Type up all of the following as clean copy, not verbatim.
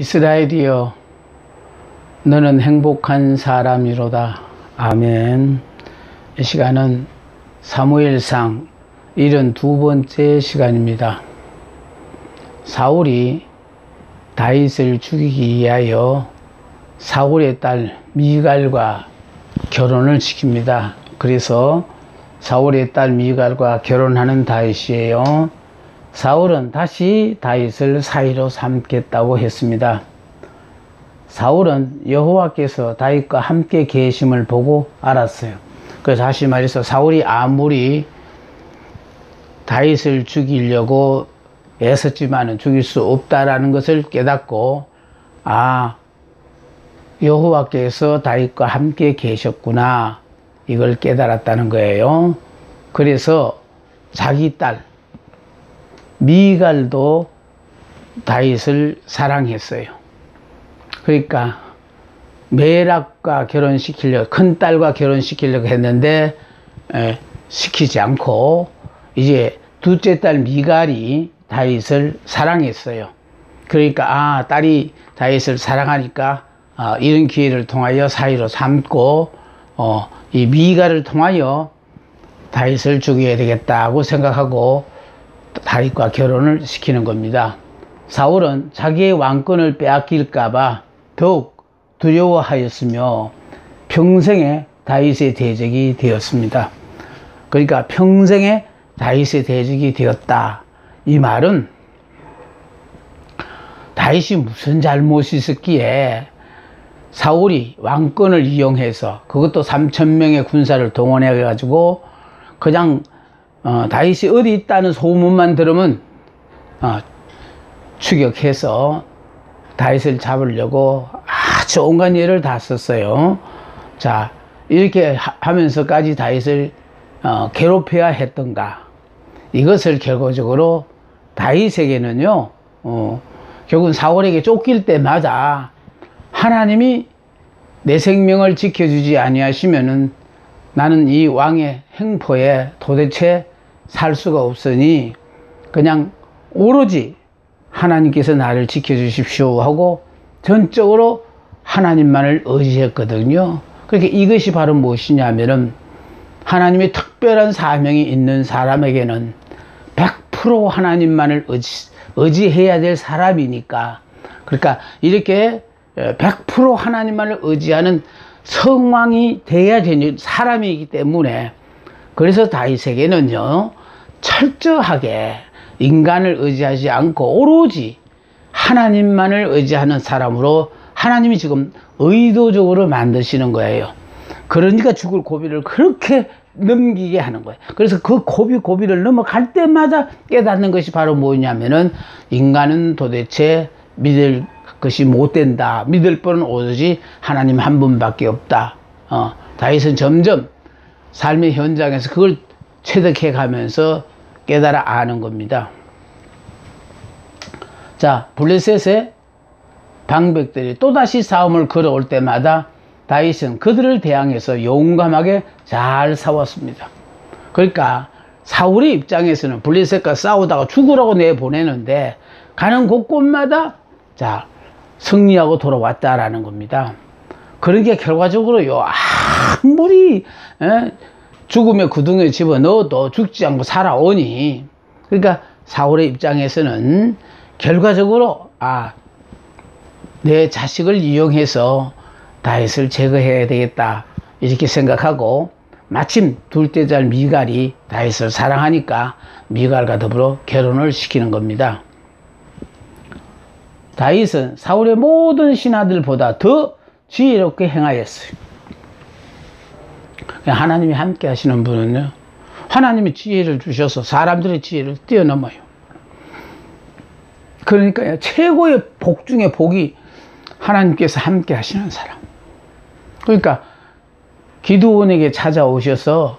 이스라엘이여, 너는 행복한 사람이로다. 아멘. 이 시간은 사무엘상 72번째 시간입니다. 사울이 다윗을 죽이기 위하여 사울의 딸 미갈과 결혼을 시킵니다. 그래서 사울의 딸 미갈과 결혼하는 다윗이에요. 사울은 다시 다윗을 사위로 삼겠다고 했습니다. 사울은 여호와께서 다윗과 함께 계심을 보고 알았어요. 그래서 다시 말해서 사울이 아무리 다윗을 죽이려고 애썼지만은 죽일 수 없다라는 것을 깨닫고, 여호와께서 다윗과 함께 계셨구나, 이걸 깨달았다는 거예요. 그래서 자기 딸 미갈도 다윗을 사랑했어요. 그러니까 메락과 결혼시키려고, 큰딸과 결혼시키려고 했는데 시키지 않고 이제 둘째 딸 미갈이 다윗을 사랑했어요. 그러니까 딸이 다윗을 사랑하니까 이런 기회를 통하여 사위로 삼고 이 미갈을 통하여 다윗을 죽여야 되겠다고 생각하고 다윗과 결혼을 시키는 겁니다. 사울은 자기의 왕권을 빼앗길까봐 더욱 두려워하였으며 평생에 다윗의 대적이 되었습니다. 그러니까 평생에 다윗의 대적이 되었다, 이 말은 다윗이 무슨 잘못이 있었기에 사울이 왕권을 이용해서, 그것도 3,000명의 군사를 동원해 가지고 그냥 다윗이 어디 있다는 소문만 들으면 추격해서 다윗을 잡으려고 아주 온갖 예를 다 썼어요. 자, 이렇게 하면서까지 다윗을 괴롭혀야 했던가. 이것을 결과적으로 다윗에게는요, 결국은 사울에게 쫓길 때마다 하나님이 내 생명을 지켜주지 아니하시면은 나는 이 왕의 행포에 도대체 살 수가 없으니 그냥 오로지 하나님께서 나를 지켜주십시오 하고 전적으로 하나님만을 의지했거든요. 그러니까 이것이 바로 무엇이냐면은, 하나님의 특별한 사명이 있는 사람에게는 100% 하나님만을 의지해야 될 사람이니까, 그러니까 이렇게 100% 하나님만을 의지하는 성왕이 돼야 되는 사람이기 때문에, 그래서 다윗에게는요, 철저하게 인간을 의지하지 않고 오로지 하나님만을 의지하는 사람으로 하나님이 지금 의도적으로 만드시는 거예요. 그러니까 죽을 고비를 그렇게 넘기게 하는 거예요. 그래서 그 고비를 넘어갈 때마다 깨닫는 것이 바로 뭐냐면은, 인간은 도대체 믿을 것이 못 된다. 믿을 분은 오로지 하나님 한 분밖에 없다. 다윗은 점점 삶의 현장에서 그걸 체득해 가면서 깨달아 아는 겁니다. 자, 블레셋의 방백들이 또다시 싸움을 걸어올 때마다 다윗은 그들을 대항해서 용감하게 잘 싸웠습니다. 그러니까 사울의 입장에서는 블레셋과 싸우다가 죽으라고 내보내는데 가는 곳곳마다 승리하고 돌아왔다라는 겁니다. 그러니까 결과적으로요, 아무리 죽음의 구덩이에 집어넣어도 죽지 않고 살아오니, 그러니까 사울의 입장에서는 결과적으로 내 자식을 이용해서 다윗을 제거해야 되겠다, 이렇게 생각하고, 마침 둘째 딸 미갈이 다윗을 사랑하니까 미갈과 더불어 결혼을 시키는 겁니다. 다윗은 사울의 모든 신하들보다 더 지혜롭게 행하였어요. 하나님이 함께 하시는 분은요, 하나님이 지혜를 주셔서 사람들의 지혜를 뛰어넘어요. 그러니까 최고의 복 중에 복이 하나님께서 함께 하시는 사람. 그러니까 기드온에게 찾아오셔서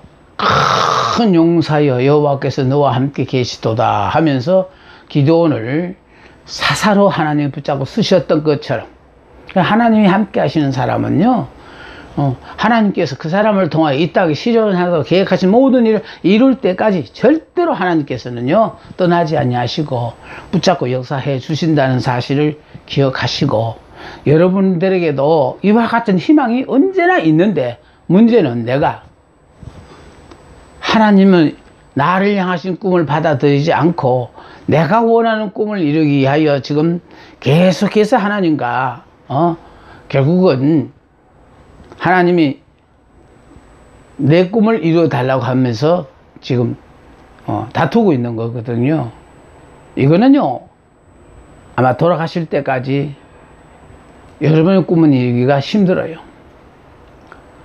큰 용사여, 여호와께서 너와 함께 계시도다 하면서 기드온을 사사로 하나님 붙잡고 쓰셨던 것처럼, 하나님이 함께 하시는 사람은요, 하나님께서 그 사람을 통하여 이 땅에 실현하고 계획하신 모든 일을 이룰 때까지 절대로 하나님께서는요 떠나지 아니하시고 붙잡고 역사해 주신다는 사실을 기억하시고, 여러분들에게도 이와 같은 희망이 언제나 있는데, 문제는 내가 하나님은 나를 향하신 꿈을 받아들이지 않고 내가 원하는 꿈을 이루기 위하여 지금 계속해서 하나님과 결국은 하나님이 내 꿈을 이루어 달라고 하면서 지금 다투고 있는 거거든요. 이거는요 아마 돌아가실 때까지 여러분의 꿈은 이루기가 힘들어요.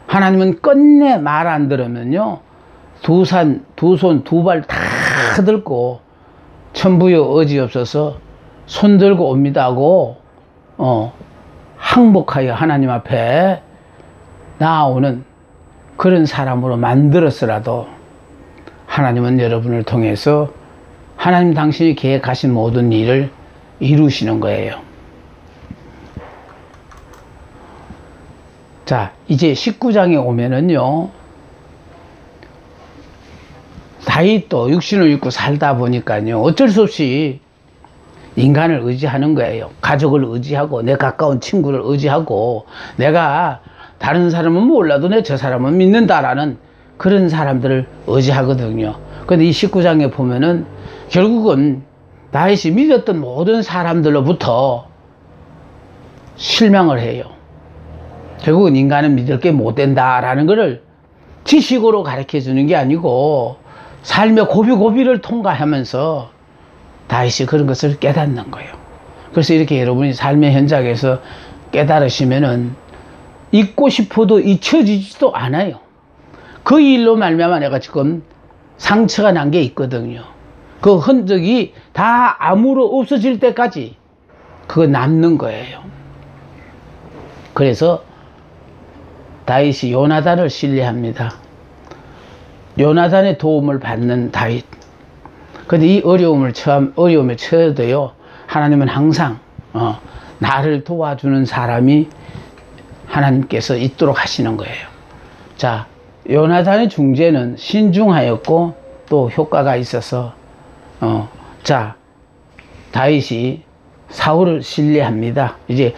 하나님은 끝내 말 안 들으면요 두 손 두 발 다 들고 천부여 어지없어서 손 들고 옵니다 하고 항복하여 하나님 앞에 나아오는 그런 사람으로 만들었으라도 하나님은 여러분을 통해서 하나님 당신이 계획하신 모든 일을 이루시는 거예요. 자, 이제 19장에 오면은요 다윗도 육신을 입고 살다 보니까요 어쩔 수 없이 인간을 의지하는 거예요. 가족을 의지하고 내 가까운 친구를 의지하고, 내가 다른 사람은 몰라도 내 저 사람은 믿는다라는 그런 사람들을 의지하거든요. 근데 이 19장에 보면은 결국은 다윗이 믿었던 모든 사람들로부터 실망을 해요. 결국은 인간은 믿을 게 못 된다라는 것을 지식으로 가르쳐 주는 게 아니고 삶의 고비고비를 통과하면서 다윗이 그런 것을 깨닫는 거예요. 그래서 이렇게 여러분이 삶의 현장에서 깨달으시면은 잊고 싶어도 잊혀지지도 않아요. 그 일로 말미암아 내가 지금 상처가 난 게 있거든요. 그 흔적이 다 아무로 없어질 때까지 그거 남는 거예요. 그래서 다윗이 요나단을 신뢰합니다. 요나단의 도움을 받는 다윗. 근데 이 어려움에 처해도요 하나님은 항상 나를 도와주는 사람이 하나님께서 있도록 하시는 거예요. 자, 요나단의 중재는 신중하였고 또 효과가 있어서 자, 다윗이 사울을 신뢰합니다. 이제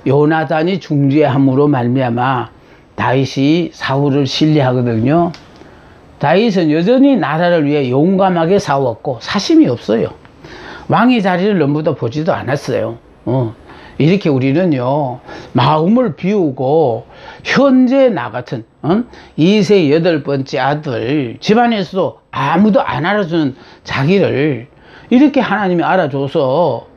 요나단이 중재함으로 말미암아 다윗이 사울을 신뢰하거든요. 다윗은 여전히 나라를 위해 용감하게 싸웠고 사심이 없어요. 왕의 자리를 넘보다 보지도 않았어요. 이렇게 우리는요 마음을 비우고 현재 나 같은 2세 8번째 아들, 집안에서도 아무도 안 알아주는 자기를 이렇게 하나님이 알아줘서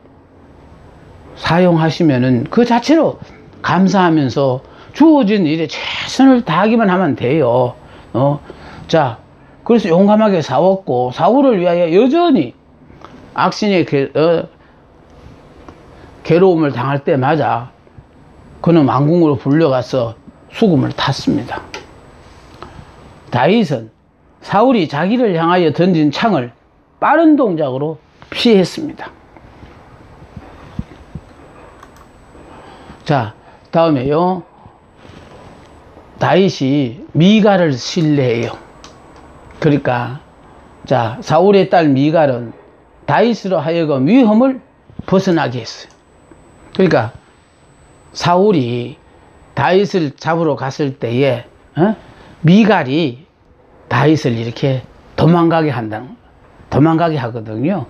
사용하시면은 그 자체로 감사하면서 주어진 일에 최선을 다하기만 하면 돼요. 자, 그래서 용감하게 싸웠고 사울을 위하여 여전히 악신의 괴로움을 당할 때마다 그는 왕궁으로 불려가서 수금을 탔습니다. 다윗은 사울이 자기를 향하여 던진 창을 빠른 동작으로 피했습니다. 자, 다음에요 다윗이 미갈을 신뢰해요. 그러니까 자, 사울의 딸 미갈은 다윗으로 하여금 위험을 벗어나게 했어요. 그러니까 사울이 다윗을 잡으러 갔을 때에 미갈이 다윗을 이렇게 도망가게 하거든요.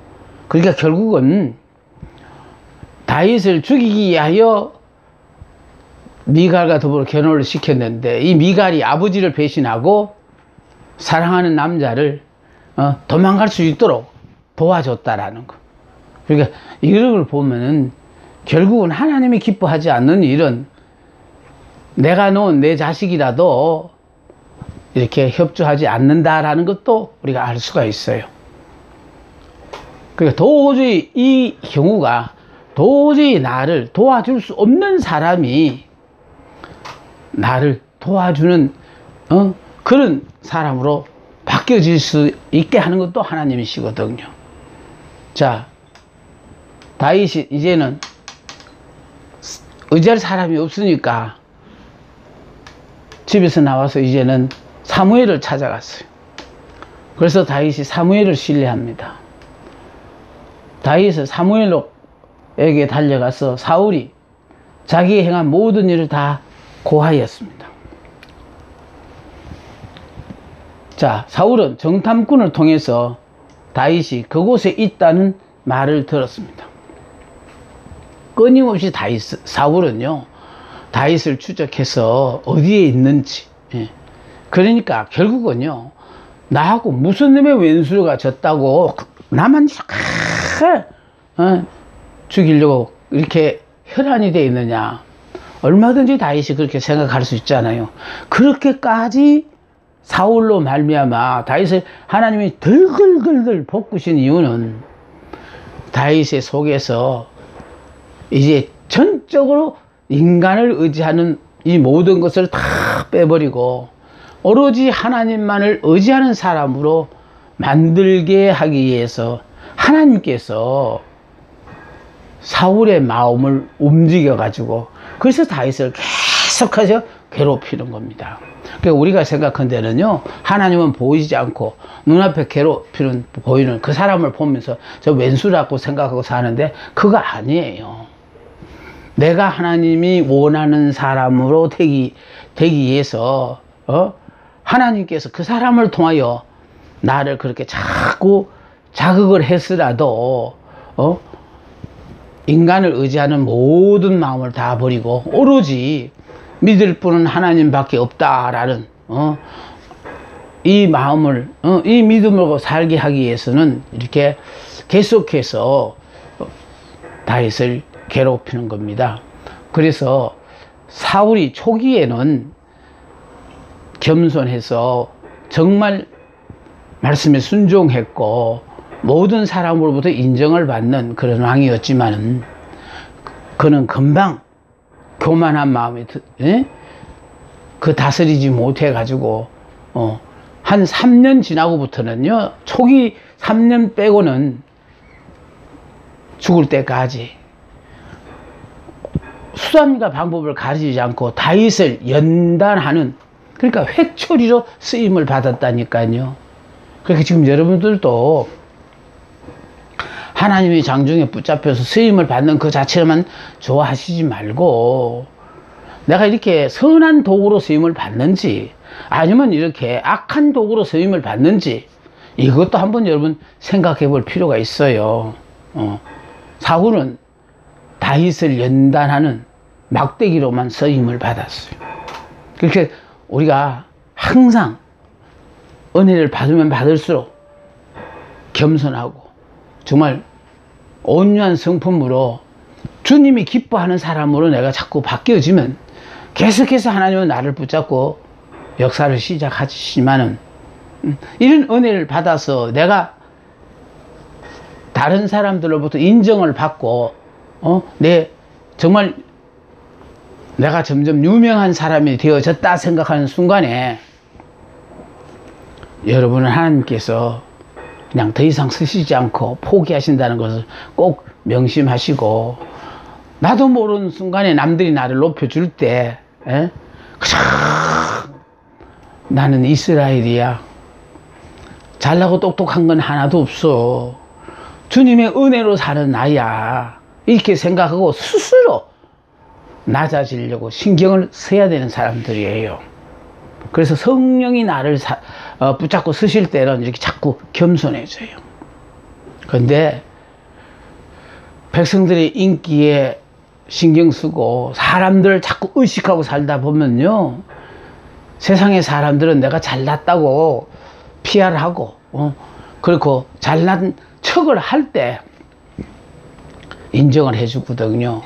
그러니까 결국은 다윗을 죽이기 위하여 미갈과 더불어 결혼을 시켰는데 이 미갈이 아버지를 배신하고 사랑하는 남자를 도망갈 수 있도록 도와줬다라는 거. 그러니까 이런 걸 보면은 결국은 하나님이 기뻐하지 않는 일은 내가 놓은 내 자식이라도 이렇게 협조하지 않는다라는 것도 우리가 알 수가 있어요. 그러니까 도저히 이 경우가 도저히 나를 도와줄 수 없는 사람이 나를 도와주는 그런 사람으로 바뀌어질 수 있게 하는 것도 하나님이시거든요. 자, 다윗이 이제는 의지할 사람이 없으니까 집에서 나와서 이제는 사무엘을 찾아갔어요. 그래서 다윗이 사무엘을 신뢰합니다. 다윗은 사무엘에게 달려가서 사울이 자기의 행한 모든 일을 다 고하였습니다. 자, 사울은 정탐꾼을 통해서 다윗이 그곳에 있다는 말을 들었습니다. 끊임없이 사울은요, 다윗을 추적해서 어디에 있는지, 그러니까 결국은요, 나하고 무슨 놈의 왼수가 졌다고 나만 죽이려고 이렇게 혈안이 되어 있느냐. 얼마든지 다윗이 그렇게 생각할 수 있잖아요. 그렇게까지 사울로 말미암아 다윗을 하나님이 덜덜덜덜 볶으신 이유는 다윗의 속에서 이제 전적으로 인간을 의지하는 이 모든 것을 다 빼버리고 오로지 하나님만을 의지하는 사람으로 만들게 하기 위해서 하나님께서 사울의 마음을 움직여 가지고 그래서 다윗을 계속해서 괴롭히는 겁니다. 그러니까 우리가 생각한 데는요, 하나님은 보이지 않고 눈앞에 괴롭히는 보이는 그 사람을 보면서 저 왼수라고 생각하고 사는데 그거 아니에요. 내가 하나님이 원하는 사람으로 되기 위해서 하나님께서 그 사람을 통하여 나를 그렇게 자꾸 자극을 했으라도 인간을 의지하는 모든 마음을 다 버리고 오로지 믿을 분은 하나님밖에 없다라는 이 마음을 이 믿음으로 살게 하기 위해서는 이렇게 계속해서 다윗을 괴롭히는 겁니다. 그래서 사울이 초기에는 겸손해서 정말 말씀에 순종했고 모든 사람으로부터 인정을 받는 그런 왕이었지만 그는 금방 교만한 마음에 그 다스리지 못해 가지고 한 3년 지나고부터는요, 초기 3년 빼고는 죽을 때까지 수단과 방법을 가리지 않고 다윗을 연단하는, 그러니까 회초리로 쓰임을 받았다니까요. 그렇게 지금 여러분들도 하나님의 장중에 붙잡혀서 쓰임을 받는 그 자체만 좋아하시지 말고 내가 이렇게 선한 도구로 쓰임을 받는지 아니면 이렇게 악한 도구로 쓰임을 받는지 이것도 한번 여러분 생각해 볼 필요가 있어요. 사울은 다윗을 연단하는 막대기로만 쓰임을 받았어요. 그렇게 우리가 항상 은혜를 받으면 받을수록 겸손하고 정말 온유한 성품으로 주님이 기뻐하는 사람으로 내가 자꾸 바뀌어지면 계속해서 하나님은 나를 붙잡고 역사를 시작하시지만은 이런 은혜를 받아서 내가 다른 사람들로부터 인정을 받고 정말 내가 점점 유명한 사람이 되어졌다 생각하는 순간에 여러분은 하나님께서 그냥 더 이상 쓰시지 않고 포기하신다는 것을 꼭 명심하시고, 나도 모르는 순간에 남들이 나를 높여줄 때 나는 이스라엘이야, 잘나고 똑똑한 건 하나도 없어, 주님의 은혜로 사는 나야, 이렇게 생각하고 스스로 낮아지려고 신경을 써야 되는 사람들이에요. 그래서 성령이 나를 붙잡고 쓰실 때는 이렇게 자꾸 겸손해져요. 그런데 백성들의 인기에 신경 쓰고 사람들을 자꾸 의식하고 살다 보면요, 세상의 사람들은 내가 잘났다고 PR하고 그리고 잘난 척을 할 때 인정을 해주거든요.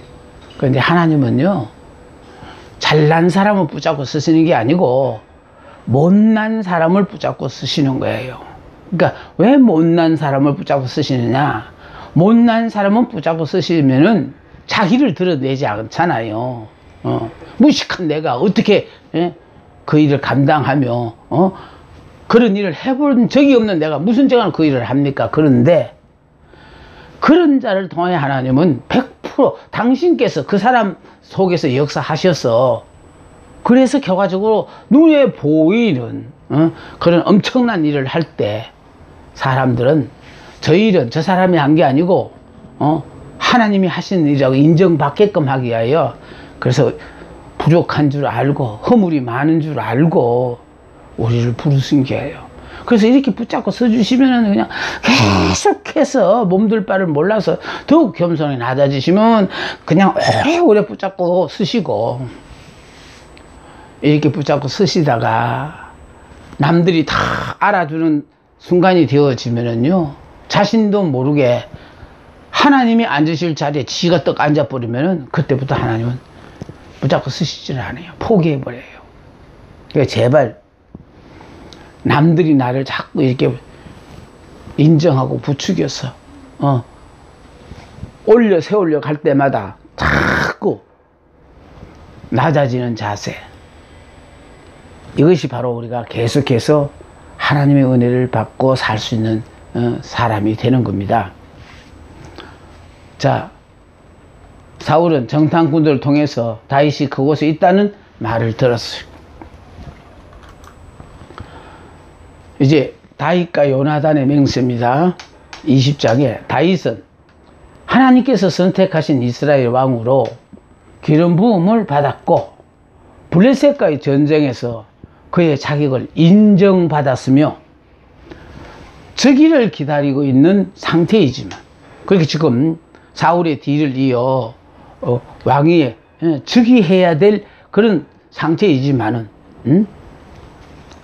그런데 하나님은요, 잘난 사람을 붙잡고 쓰시는 게 아니고 못난 사람을 붙잡고 쓰시는 거예요. 그러니까 왜 못난 사람을 붙잡고 쓰시느냐, 못난 사람은 붙잡고 쓰시면은 자기를 드러내지 않잖아요. 무식한 내가 어떻게 그 일을 감당하며 그런 일을 해본 적이 없는 내가 무슨 죄가 그 일을 합니까? 그런데 그런 자를 통해 하나님은 100% 당신께서 그 사람 속에서 역사하셔서 그래서 결과적으로 눈에 보이는 그런 엄청난 일을 할 때 사람들은 저 일은 저 사람이 한 게 아니고 하나님이 하신 일이라고 인정받게끔 하기 위하여, 그래서 부족한 줄 알고 허물이 많은 줄 알고 우리를 부르신 게예요. 그래서 이렇게 붙잡고 써주시면은 그냥 계속해서 몸둘 바를 몰라서 더욱 겸손히 낮아지시면 그냥 오래 붙잡고 쓰시고, 이렇게 붙잡고 쓰시다가 남들이 다 알아주는 순간이 되어지면은요, 자신도 모르게 하나님이 앉으실 자리에 지가 떡 앉아버리면은 그때부터 하나님은 붙잡고 쓰시지는 않아요. 포기해버려요. 그러니까 제발 남들이 나를 자꾸 이렇게 인정하고 부추겨서 올려 세우려 갈 때마다 자꾸 낮아지는 자세, 이것이 바로 우리가 계속해서 하나님의 은혜를 받고 살 수 있는 사람이 되는 겁니다. 자, 사울은 정탐꾼들을 통해서 다윗이 그곳에 있다는 말을 들었어요. 이제 다윗과 요나단의 맹세입니다. 20장에 다윗은 하나님께서 선택하신 이스라엘 왕으로 기름 부음을 받았고 블레셋과의 전쟁에서 그의 자격을 인정받았으며 즉위를 기다리고 있는 상태이지만, 그렇게 지금 사울의 뒤를 이어 왕위에 즉위해야 될 그런 상태이지만은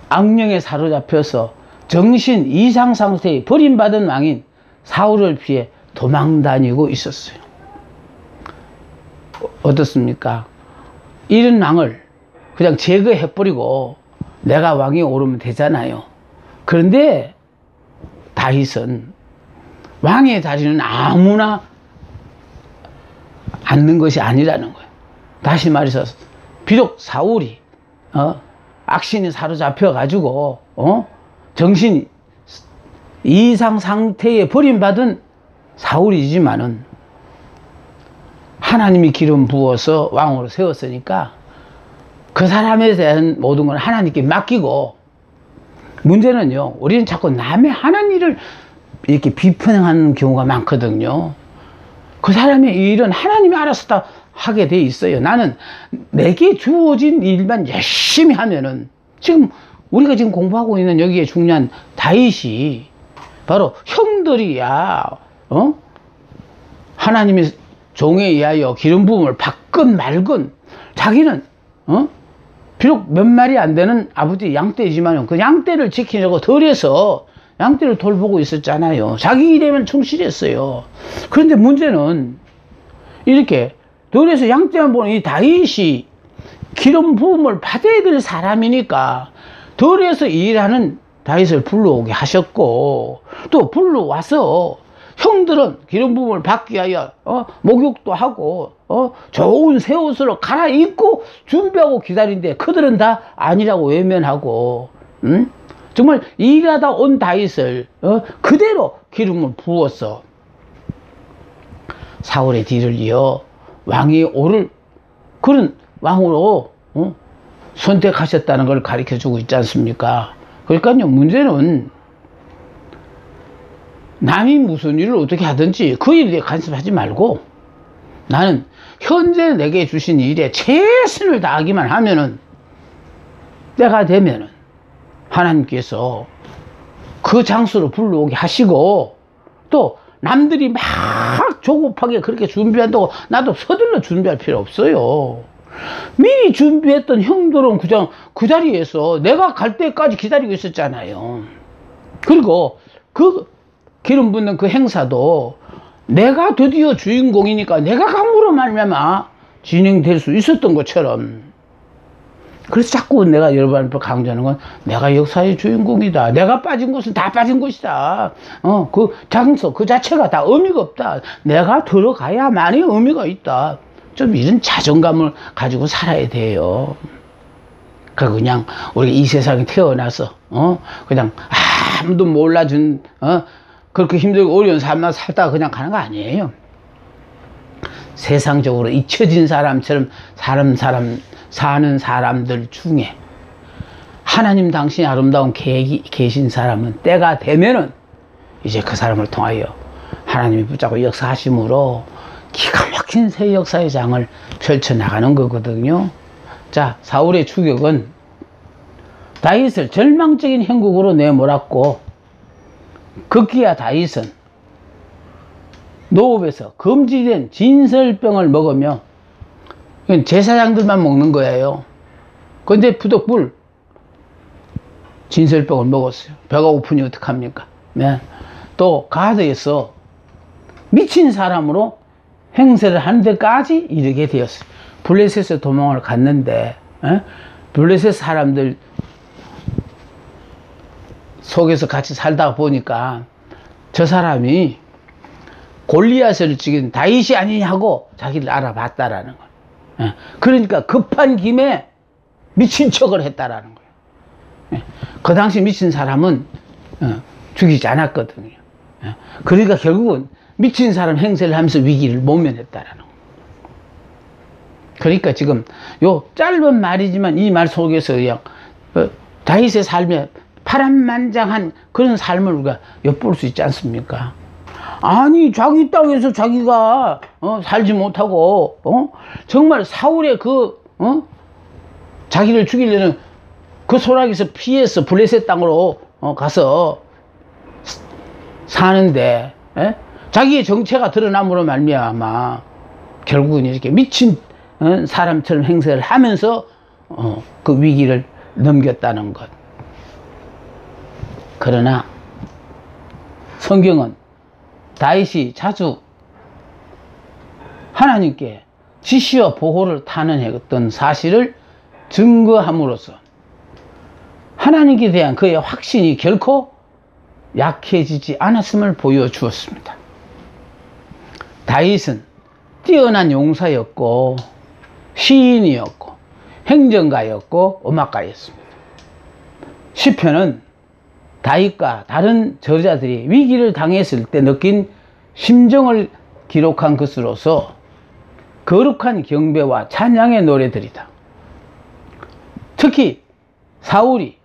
악령에 사로잡혀서 정신 이상 상태에 버림받은 왕인 사울을 피해 도망다니고 있었어요. 어떻습니까? 이런 왕을 그냥 제거해버리고 내가 왕에 오르면 되잖아요. 그런데 다윗은 왕의 자리는 아무나 앉는 것이 아니라는 거예요. 다시 말해서 비록 사울이 악신이 사로잡혀 가지고 정신 이상 상태에 버림받은 사울이지만은 하나님이 기름 부어서 왕으로 세웠으니까 그 사람에 대한 모든 걸 하나님께 맡기고, 문제는요, 우리는 자꾸 남의 하는 일을 이렇게 비판하는 경우가 많거든요. 그 사람의 일은 하나님이 알아서 다 하게 돼 있어요. 나는 내게 주어진 일만 열심히 하면은, 지금 우리가 지금 공부하고 있는 여기에 중요한 다윗이 바로 형들이야 하나님의 종에 의하여 기름 부음을 받건 말건 자기는 비록 몇 마리 안 되는 아버지 양떼이지만 그 양떼를 지키려고 덜해서 양떼를 돌보고 있었잖아요. 자기 일에만 충실했어요. 그런데 문제는 이렇게 덜해서 양떼만 보는 이 다윗이 기름 부음을 받아야 될 사람이니까 덜해서 일하는 다윗을 불러오게 하셨고, 또 불러와서 형들은 기름 부음을 받기 위하여 목욕도 하고 좋은 새 옷으로 갈아입고 준비하고 기다리는데 그들은 다 아니라고 외면하고 정말 일하다 온 다윗을 그대로 기름을 부어서 사울의 뒤를 이어 왕이 오를 그런 왕으로 선택하셨다는 걸 가르쳐주고 있지 않습니까? 그러니까요, 문제는 남이 무슨 일을 어떻게 하든지 그 일에 간섭하지 말고 나는 현재 내게 주신 일에 최선을 다하기만 하면은, 때가 되면은 하나님께서 그 장소로 불러오게 하시고, 또 남들이 막 조급하게 그렇게 준비한다고 나도 서둘러 준비할 필요 없어요. 미리 준비했던 형들은 그냥 그 자리에서 내가 갈 때까지 기다리고 있었잖아요. 그리고 그 기름 붓는 그 행사도 내가 드디어 주인공이니까 내가 감으로 말미암아 진행될 수 있었던 것처럼, 그래서 자꾸 내가 여러분 앞에 강조하는 건 내가 역사의 주인공이다. 내가 빠진 곳은 다 빠진 곳이다. 그 장소 그 자체가 다 의미가 없다. 내가 들어가야만이 의미가 있다. 좀 이런 자존감을 가지고 살아야 돼요. 그냥 우리가 이 세상에 태어나서 그냥 아무도 몰라준 그렇게 힘들고 어려운 삶만 살다가 그냥 가는 거 아니에요. 세상적으로 잊혀진 사람처럼 사는 사람들 중에 하나님 당신이 아름다운 계획이 계신 사람은 때가 되면은 이제 그 사람을 통하여 하나님이 붙잡고 역사하심으로 기가 막힌 새 역사의 장을 펼쳐나가는 거거든요. 자, 사울의 추격은 다윗을 절망적인 형국으로 내몰았고, 급기야 다윗은 노읍에서 금지된 진설병을 먹으며, 이건 제사장들만 먹는 거예요. 근데 부득불 진설병을 먹었어요. 배가 고프니 어떡합니까? 네. 또 가드에서 미친 사람으로 행세를 하는 데까지 이르게 되었어요. 블레셋에 도망을 갔는데, 블레셋 사람들 속에서 같이 살다가 보니까 저 사람이 골리앗을 죽인 다윗이 아니냐고 자기를 알아봤다라는 거예요. 그러니까 급한 김에 미친 척을 했다라는 거예요. 그 당시 미친 사람은 죽이지 않았거든요. 그러니까 결국은 미친 사람 행세를 하면서 위기를 모면했다라는 거예요. 그러니까 지금 요 짧은 말이지만 이 말 속에서 그냥 다윗의 삶에 파란만장한 그런 삶을 우리가 엿볼 수 있지 않습니까? 아니, 자기 땅에서 자기가 살지 못하고 정말 사울의 자기를 죽이려는 그 소락에서 피해서 블레셋 땅으로 가서 사는데, 자기의 정체가 드러남으로 말미암아 결국은 이렇게 미친 사람처럼 행세를 하면서 그 위기를 넘겼다는 것. 그러나 성경은 다윗이 자주 하나님께 지시와 보호를 탄원했던 사실을 증거함으로써 하나님께 대한 그의 확신이 결코 약해지지 않았음을 보여주었습니다. 다윗은 뛰어난 용사였고 시인이었고 행정가였고 음악가였습니다. 시편은 다윗과 다른 저자들이 위기를 당했을 때 느낀 심정을 기록한 것으로서 거룩한 경배와 찬양의 노래들이다. 특히 사울이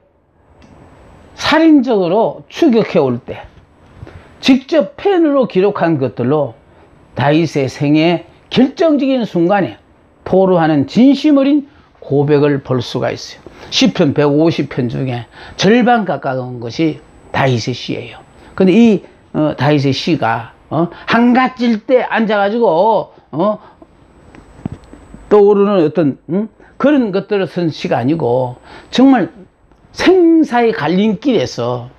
살인적으로 추격해 올 때 직접 펜으로 기록한 것들로 다윗의 생애의 결정적인 순간에 토로하는 진심 어린 고백을 볼 수가 있어요. 시편 150편 중에 절반 가까운 것이 다윗의 시예요. 근데 이 다윗의 시가 한갓질 때 앉아가지고 떠오르는 어떤 그런 것들을 쓴 시가 아니고 정말 생사의 갈림길에서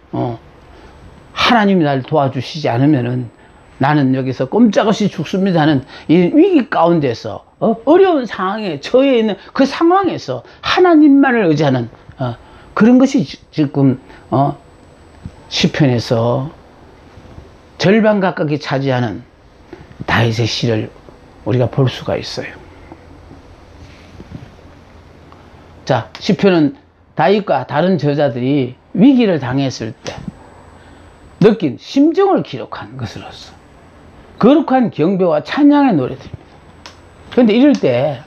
하나님이 날 도와주시지 않으면은 나는 여기서 꼼짝없이 죽습니다 하는 이 위기 가운데서 어려운 상황에 처해 있는 그 상황에서 하나님만을 의지하는 그런 것이 지금 시편에서 절반 가깝게 차지하는 다윗의 시를 우리가 볼 수가 있어요. 자, 시편은 다윗과 다른 저자들이 위기를 당했을 때 느낀 심정을 기록한 것으로서 거룩한 경배와 찬양의 노래들입니다. 그런데 이럴 때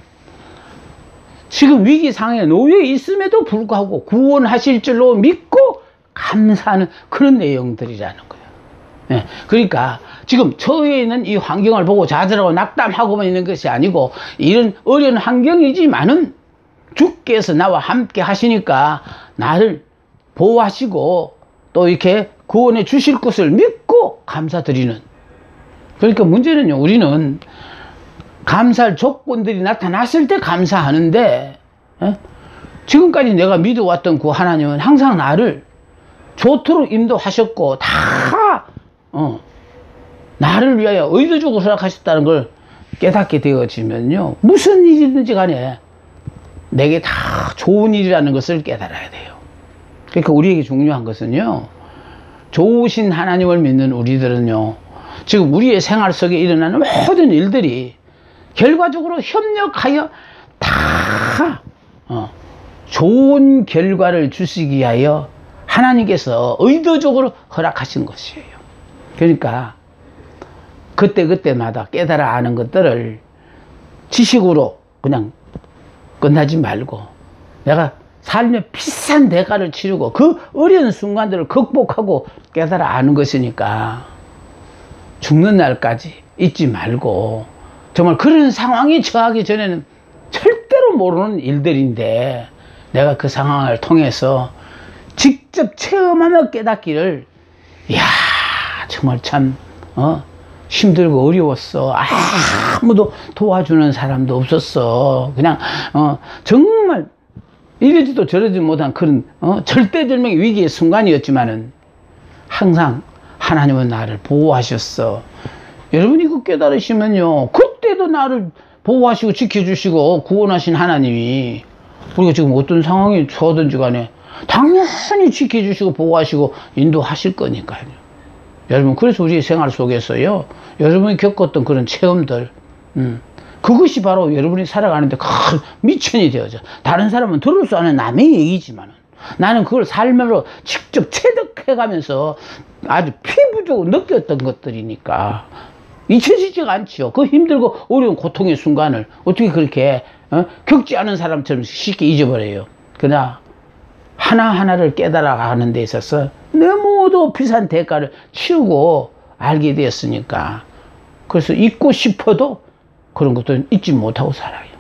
지금 위기 상황에 놓여 있음에도 불구하고 구원하실 줄로 믿고 감사하는 그런 내용들이라는 거예요. 예, 그러니까 지금 처해 있는 이 환경을 보고 좌절하고 낙담하고만 있는 것이 아니고 이런 어려운 환경이지만은 주께서 나와 함께 하시니까 나를 보호하시고 또 이렇게 구원해 주실 것을 믿고 감사드리는. 그러니까 문제는요, 우리는 감사할 조건들이 나타났을 때 감사하는데, 지금까지 내가 믿어왔던 그 하나님은 항상 나를 좋도록 인도하셨고 다 나를 위하여 의도적으로 허락하셨다는 걸 깨닫게 되어지면요, 무슨 일이든지 간에 내게 다 좋은 일이라는 것을 깨달아야 돼요. 그러니까 우리에게 중요한 것은요, 좋으신 하나님을 믿는 우리들은요, 지금 우리의 생활 속에 일어나는 모든 일들이 결과적으로 협력하여 다 좋은 결과를 주시기 위하여 하나님께서 의도적으로 허락하신 것이에요. 그러니까 그때그때마다 깨달아 아는 것들을 지식으로 그냥 끝나지 말고 내가 삶의 비싼 대가를 치르고 그 어려운 순간들을 극복하고 깨달아 아는 것이니까 죽는 날까지 잊지 말고 정말 그런 상황이 처하기 전에는 절대로 모르는 일들인데 내가 그 상황을 통해서 직접 체험하며 깨닫기를 이야 정말 참 힘들고 어려웠어. 아무도 도와주는 사람도 없었어. 그냥 정말 이러지도 저러지 못한 그런 절대절명의 위기의 순간이었지만은 항상 하나님은 나를 보호하셨어. 여러분이 그 깨달으시면요 그때도 나를 보호하시고 지켜주시고 구원하신 하나님이 우리가 지금 어떤 상황이 처하든지 간에 당연히 지켜주시고 보호하시고 인도하실 거니까요. 여러분 그래서 우리 생활 속에서요 여러분이 겪었던 그런 체험들 그것이 바로 여러분이 살아가는데 큰 미천이 되어져. 다른 사람은 들을 수 없는 남의 얘기지만 나는 그걸 삶으로 직접 체득해가면서 아주 피부적으로 느꼈던 것들이니까 잊혀지지가 않지요. 그 힘들고 어려운 고통의 순간을 어떻게 그렇게 겪지 않은 사람처럼 쉽게 잊어버려요. 그러나 하나하나를 깨달아가는 데 있어서 너무도 비싼 대가를 치르고 알게 되었으니까 그래서 잊고 싶어도 그런 것도 잊지 못하고 살아요.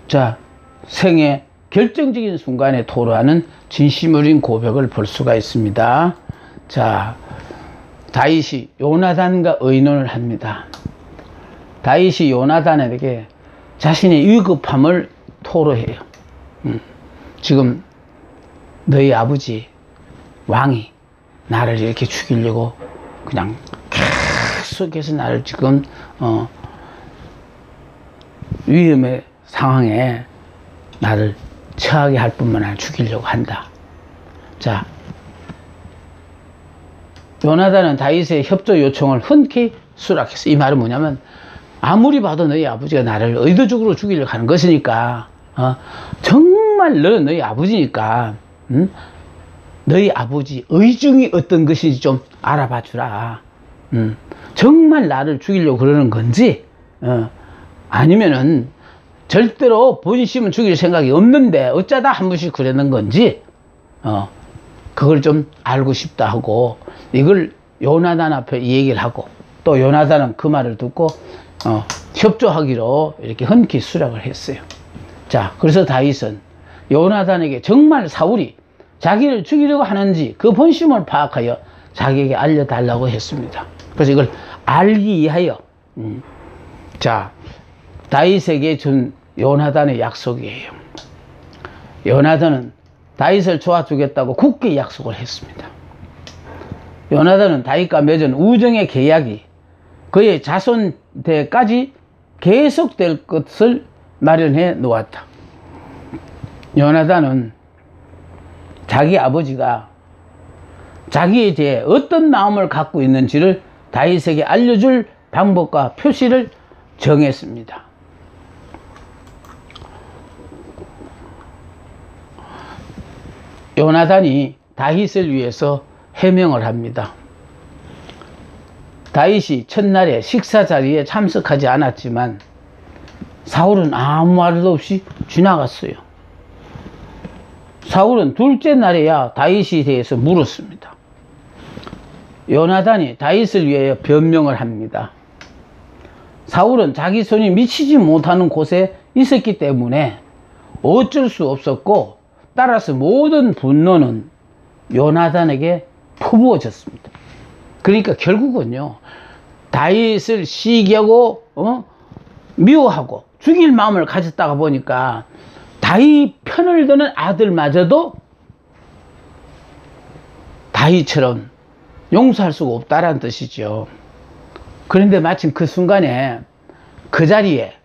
자, 생애 결정적인 순간에 토로하는 진심 어린 고백을 볼 수가 있습니다. 자, 다윗이 요나단과 의논을 합니다. 다윗이 요나단에게 자신의 위급함을 토로해요. 지금 너희 아버지 왕이 나를 이렇게 죽이려고 그냥 계속해서 나를 지금 위험의 상황에 나를 처하게 할 뿐만 아니라 죽이려고 한다. 자, 요나단은 다윗의 협조 요청을 흔쾌히 수락했어. 이 말은 뭐냐면 아무리 봐도 너희 아버지가 나를 의도적으로 죽이려고 하는 것이니까 정말 너는 너희 아버지니까 너희 아버지 의중이 어떤 것인지 좀 알아봐 주라. 정말 나를 죽이려고 그러는 건지 아니면은 절대로 본심은 죽일 생각이 없는데 어쩌다 한 번씩 그러는 건지 그걸 좀 알고 싶다 하고 이걸 요나단 앞에 얘기를 하고 또 요나단은 그 말을 듣고 협조하기로 이렇게 흔쾌히 수락을 했어요. 자, 그래서 다윗은 요나단에게 정말 사울이 자기를 죽이려고 하는지 그 본심을 파악하여 자기에게 알려달라고 했습니다. 그래서 이걸 알기 위하여 자, 다윗에게 준 요나단의 약속이에요. 요나단은 다윗을 도와주겠다고 굳게 약속을 했습니다. 요나단은 다윗과 맺은 우정의 계약이 그의 자손대까지 계속될 것을 마련해 놓았다. 요나단은 자기 아버지가 자기에 대해 어떤 마음을 갖고 있는지를 다윗에게 알려줄 방법과 표시를 정했습니다. 요나단이 다윗을 위해서 해명을 합니다. 다윗이 첫날에 식사 자리에 참석하지 않았지만 사울은 아무 말도 없이 지나갔어요. 사울은 둘째 날에야 다윗에 대해서 물었습니다. 요나단이 다윗을 위하여 변명을 합니다. 사울은 자기 손이 미치지 못하는 곳에 있었기 때문에 어쩔 수 없었고 따라서 모든 분노는 요나단에게 퍼부어졌습니다. 그러니까 결국은요 다윗을 시기하고 미워하고 죽일 마음을 가졌다가 보니까 다윗 편을 드는 아들마저도 다윗처럼 용서할 수가 없다라는 뜻이죠. 그런데 마침 그 순간에 그 자리에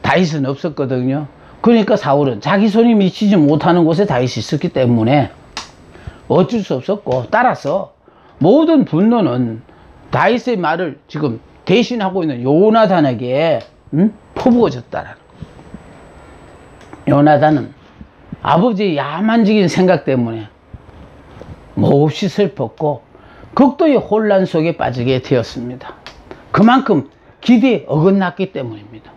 다윗은 없었거든요. 그러니까 사울은 자기 손이 미치지 못하는 곳에 다윗이 있었기 때문에 어쩔 수 없었고 따라서 모든 분노는 다윗의 말을 지금 대신하고 있는 요나단에게 퍼부어졌다라는 거예요. 요나단은 아버지의 야만적인 생각 때문에 몹시 슬펐고 극도의 혼란 속에 빠지게 되었습니다. 그만큼 기대에 어긋났기 때문입니다.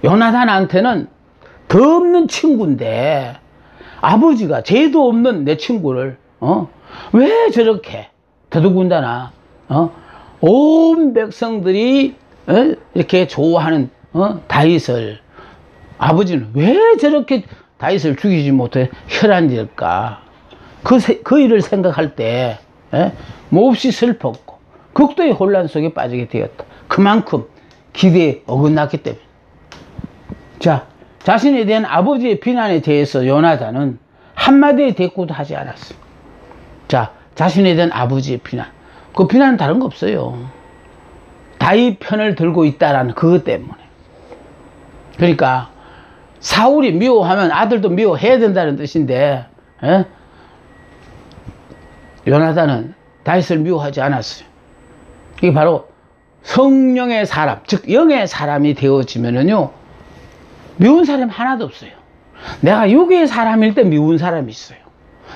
요나단한테는 더 없는 친구인데 아버지가 죄도 없는 내 친구를 왜 저렇게 더더군다나 온 백성들이 이렇게 좋아하는 다윗을 아버지는 왜 저렇게 다윗을 죽이지 못해 혈안일까? 그 일을 생각할 때 몹시 슬펐고 극도의 혼란 속에 빠지게 되었다. 그만큼 기대에 어긋났기 때문에. 자, 자신에 대한 아버지의 비난에 대해서 요나단은 한마디의 대꾸도 하지 않았습니다. 자, 자신에 대한 아버지의 비난. 그 비난은 다른 거 없어요. 다윗 편을 들고 있다라는 그것 때문에. 그러니까 사울이 미워하면 아들도 미워해야 된다는 뜻인데 요나단은 다윗을 미워하지 않았어요. 이게 바로 성령의 사람, 즉 영의 사람이 되어지면은요 미운 사람이 하나도 없어요. 내가 육의 사람일 때 미운 사람이 있어요.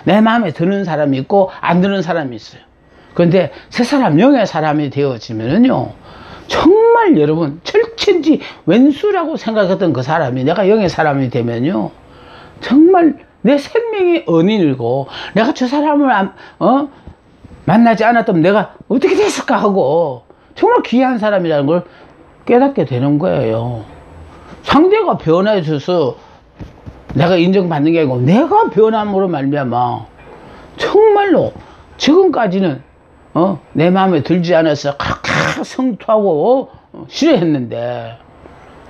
내 마음에 드는 사람이 있고 안 드는 사람이 있어요. 그런데 새 사람, 영의 사람이 되어지면은요 정말 여러분 철천지 왼수라고 생각했던 그 사람이 내가 영의 사람이 되면요 정말 내 생명이 은인이고 내가 저 사람을 만나지 않았다면 내가 어떻게 됐을까 하고 정말 귀한 사람이라는 걸 깨닫게 되는 거예요. 상대가 변해줘서 내가 인정받는 게 아니고 내가 변함으로 말미암아 정말로 지금까지는 내 마음에 들지 않아서 각각 성토하고 싫어했는데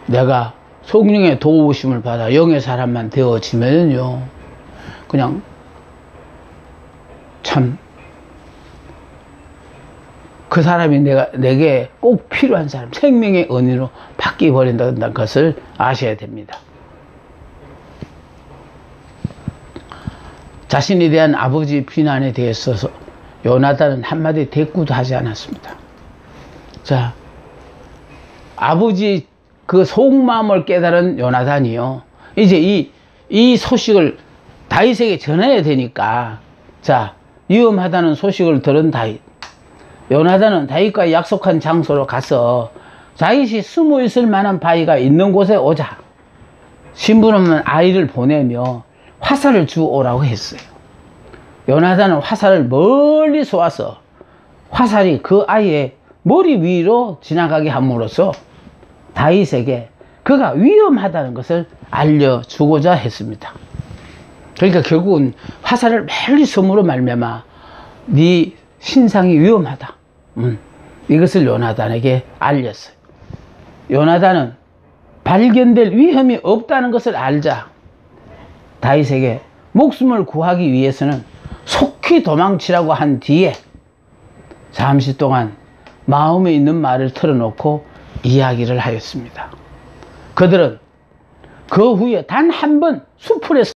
내가 성령의 도우심을 받아 영의 사람만 되어지면요 그냥 참 그 사람이 내게 꼭 필요한 사람, 생명의 은인으로 바뀌어 버린다는 것을 아셔야 됩니다. 자신에 대한 아버지 비난에 대해서 요나단은 한마디 대꾸도 하지 않았습니다. 자, 아버지 그 속마음을 깨달은 요나단이요 이제 이 소식을 다윗에게 전해야 되니까 자 위험하다는 소식을 들은 다윗 요나단은 다윗과 약속한 장소로 가서 다윗이 숨어 있을 만한 바위가 있는 곳에 오자 신부는 아이를 보내며 화살을 주오라고 했어요. 요나단은 화살을 멀리 쏘아서 화살이 그 아이의 머리 위로 지나가게 함으로써 다윗에게 그가 위험하다는 것을 알려주고자 했습니다. 그러니까 결국은 화살을 멀리 쏘므로 말미암아 네 신상이 위험하다. 이것을 요나단에게 알렸어요. 요나단은 발견될 위험이 없다는 것을 알자 다윗에게 목숨을 구하기 위해서는 속히 도망치라고 한 뒤에 잠시 동안 마음에 있는 말을 털어놓고 이야기를 하였습니다. 그들은 그 후에 단 한 번 수풀에서